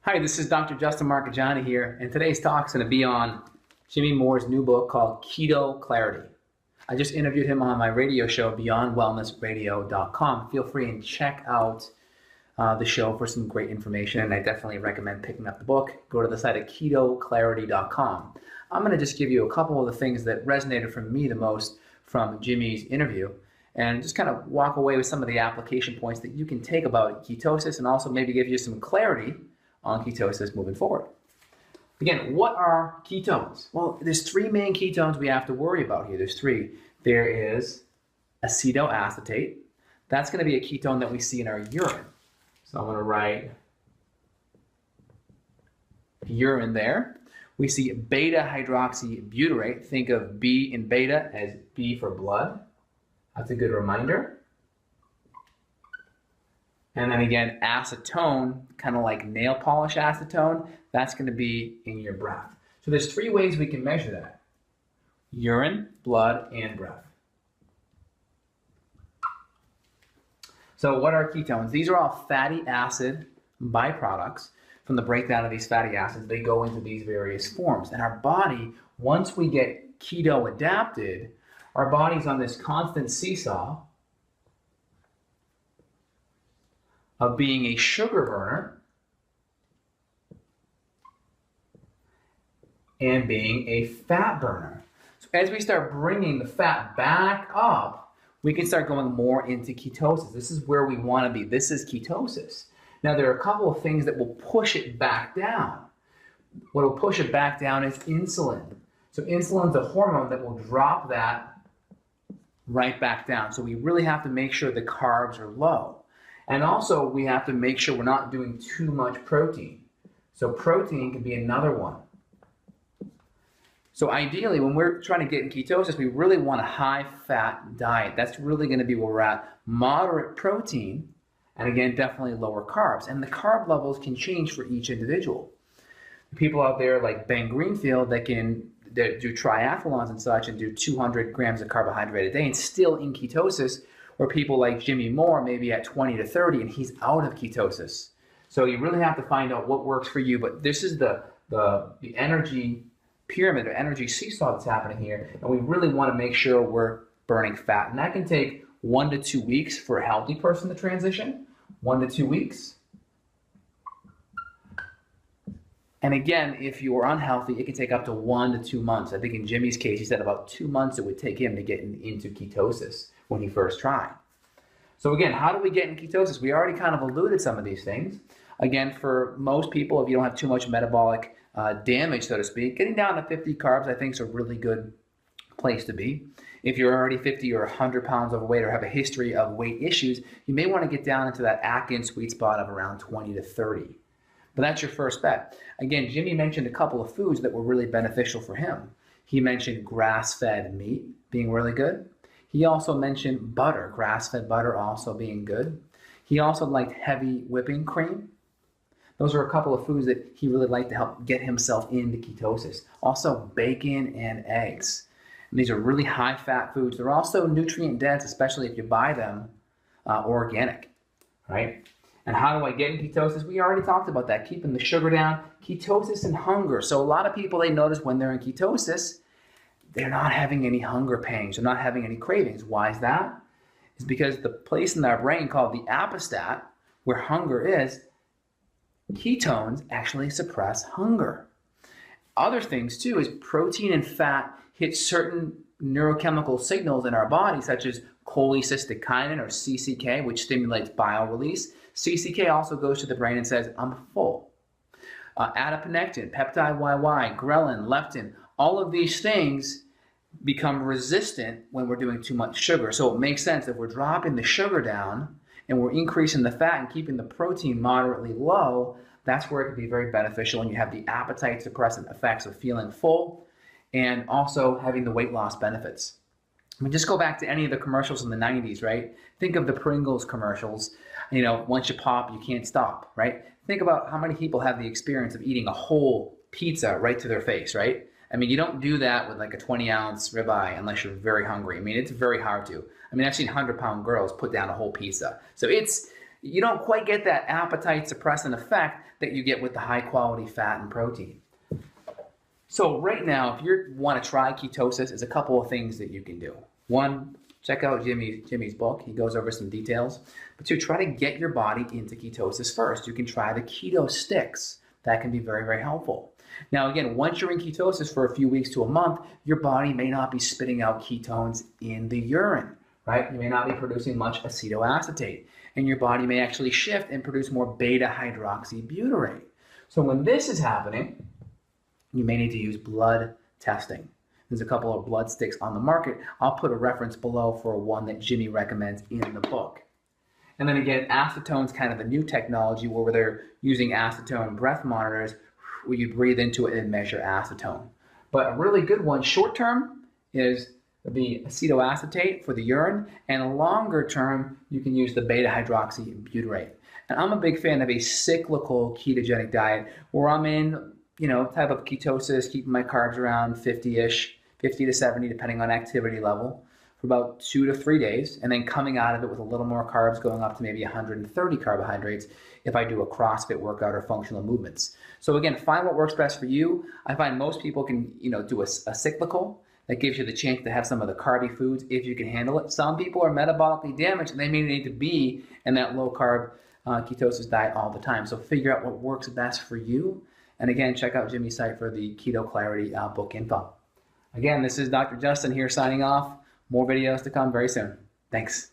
Hi, this is Dr. Justin Marcagiani here, and today's talk is going to be on Jimmy Moore's new book called Keto Clarity. I just interviewed him on my radio show, beyondwellnessradio.com. Feel free and check out the show for some great information, and I definitely recommend picking up the book. Go to the site at ketoclarity.com. I'm going to just give you a couple of the things that resonated for me the most from Jimmy's interview, and just kind of walk away with some of the application points that you can take about ketosis, and also maybe give you some clarity on ketosis moving forward. Again, what are ketones? Well, there's three main ketones we have to worry about here. There's three. There is acetoacetate. That's going to be a ketone that we see in our urine. So I'm going to write urine there. We see beta hydroxybutyrate. Think of B in beta as B for blood. That's a good reminder. And then again, acetone, kind of like nail polish acetone, that's going to be in your breath. So there's three ways we can measure that: urine, blood, and breath. So what are ketones? These are all fatty acid byproducts from the breakdown of these fatty acids. They go into these various forms. And our body, once we get keto adapted, our body's on this constant seesaw of being a sugar burner and being a fat burner. So as we start bringing the fat back up, we can start going more into ketosis. This is where we want to be. This is ketosis. Now, there are a couple of things that will push it back down. What will push it back down is insulin. So insulin's a hormone that will drop that right back down. So we really have to make sure the carbs are low. And also, we have to make sure we're not doing too much protein. So protein can be another one. So ideally, when we're trying to get in ketosis, we really want a high-fat diet. That's really going to be where we're at. Moderate protein, and again, definitely lower carbs. And the carb levels can change for each individual. People out there like Ben Greenfield that do triathlons and such and do 200 grams of carbohydrate a day and still in ketosis, or people like Jimmy Moore, maybe at 20 to 30, and he's out of ketosis. So you really have to find out what works for you. But this is the energy pyramid or energy seesaw that's happening here. And we really want to make sure we're burning fat. And that can take 1 to 2 weeks for a healthy person to transition. 1 to 2 weeks. And again, if you are unhealthy, it can take up to 1 to 2 months. I think in Jimmy's case, he said about 2 months it would take him to get into ketosis when he first tried. So again, how do we get in ketosis? We already kind of alluded some of these things. Again, for most people, if you don't have too much metabolic damage, so to speak, getting down to 50 carbs, I think, is a really good place to be. If you're already 50 or 100 pounds overweight or have a history of weight issues, you may want to get down into that Atkins sweet spot of around 20 to 30. But that's your first bet. Again, Jimmy mentioned a couple of foods that were really beneficial for him. He mentioned grass-fed meat being really good. He also mentioned butter, grass-fed butter also being good. He also liked heavy whipping cream. Those are a couple of foods that he really liked to help get himself into ketosis. Also bacon and eggs. And these are really high-fat foods. They're also nutrient-dense, especially if you buy them organic, right? And how do I get in ketosis? We already talked about that, keeping the sugar down. Ketosis and hunger. So a lot of people, they notice when they're in ketosis, they're not having any hunger pangs. They're not having any cravings. Why is that? It's because the place in our brain called the apostat, where hunger is, ketones actually suppress hunger. Other things too is protein and fat hit certain neurochemical signals in our body, such as cholecystokinin or CCK, which stimulates bile release. CCK also goes to the brain and says, I'm full. Adiponectin, peptide YY, ghrelin, leptin, all of these things become resistant when we're doing too much sugar. So it makes sense if we're dropping the sugar down and we're increasing the fat and keeping the protein moderately low, that's where it can be very beneficial, and you have the appetite suppressant effects of feeling full and also having the weight loss benefits. I mean, just go back to any of the commercials in the 90s, right? Think of the Pringles commercials. You know, once you pop, you can't stop, right? Think about how many people have the experience of eating a whole pizza right to their face, right? I mean, you don't do that with like a 20-ounce ribeye unless you're very hungry. I mean, it's very hard to. I mean, I've seen 100-pound girls put down a whole pizza. So it's you don't quite get that appetite suppressant effect that you get with the high quality fat and protein. So right now, if you want to try ketosis, there's a couple of things that you can do. One, check out Jimmy's book. He goes over some details. But two, try to get your body into ketosis first. You can try the keto sticks. That can be very, very helpful. Now, again, once you're in ketosis for a few weeks to a month, your body may not be spitting out ketones in the urine, right? You may not be producing much acetoacetate, and your body may actually shift and produce more beta-hydroxybutyrate. So when this is happening, you may need to use blood testing. There's a couple of blood sticks on the market. I'll put a reference below for one that Jimmy recommends in the book. And then again, acetone is kind of a new technology where they're using acetone breath monitors where you breathe into it and measure acetone. But a really good one short term is the acetoacetate for the urine, and longer term, you can use the beta-hydroxybutyrate. And I'm a big fan of a cyclical ketogenic diet where I'm in, type of ketosis, keeping my carbs around 50-ish, 50 to 70, depending on activity level, for about 2 to 3 days, and then coming out of it with a little more carbs, going up to maybe 130 carbohydrates if I do a CrossFit workout or functional movements. So again, find what works best for you. I find most people can, do a cyclical that gives you the chance to have some of the carby foods if you can handle it. Some people are metabolically damaged and they may need to be in that low carb ketosis diet all the time. So figure out what works best for you. And again, check out Jimmy's site for the Keto Clarity book info. Again, this is Dr. Justin here signing off. More videos to come very soon. Thanks.